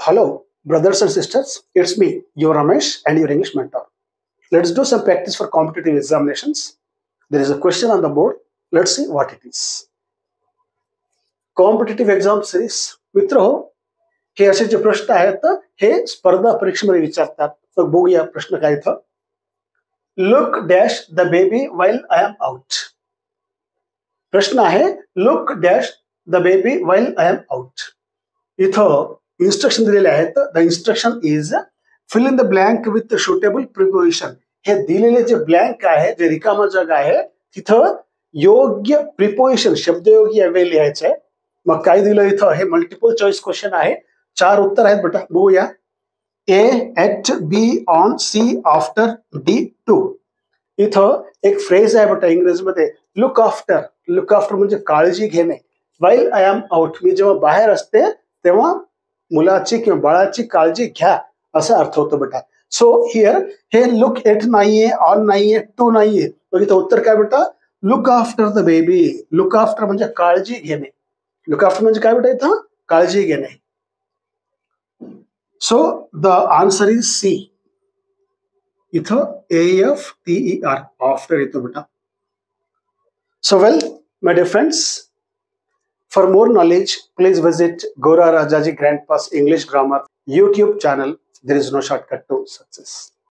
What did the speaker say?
Hello, brothers and sisters. It's me, your Ramesh, and your English mentor. Let's do some practice for competitive examinations. There is a question on the board. Let's see what it is. Competitive exam series. मित्र हे असे जे प्रश्न आहेत हे स्पर्धा परीक्षेमध्ये विचारतात. तर बघूया प्रश्न काय इथं. Look dash the baby while I am out. प्रश्न आहे look dash the baby while I am out. इथं इन्स्ट्रक्शन दिलेले आहेत. The instruction is fill in the blank with suitable preposition. हे दिलेले जे ब्लँक आहे, जे रिकामा जागा आहे, तिथं योग्य प्रिपोजिशन शब्दयोगी यावे लिहायचं आहे. मग काय दिलं इथं, हे मल्टिपल चॉईस क्वेश्चन आहे. 4 उत्तर आहेत बेटा, बघूया. A at B on C after D to. इथं एक फ्रेज आहे बेटा इंग्रजीमध्ये, लुक आफ्टर. लुक आफ्टर म्हणजे काळजी घेणे. वाईल आय एम आउट, मी जेव्हा बाहेर असते तेव्हा मुलाची किंवा बाळाची काळजी घ्या असा अर्थ होतो बेटा. सो हिअर हे लुक एट नाहीये, ऑन नाहीये, टू नाहीये. मग इथं उत्तर काय बेटा, look after the baby. Look after म्हणजे काळजी घेणे. लुक आफ्टर म्हणजे काय बेटा, इथं काळजी घेणे. So the answer is C. इथं AFTER आफ्टर येतो बेटा. So well my dear friends, for more knowledge, please visit Gora Rajaji Grandpa's English Grammar YouTube channel. There is no shortcut to success.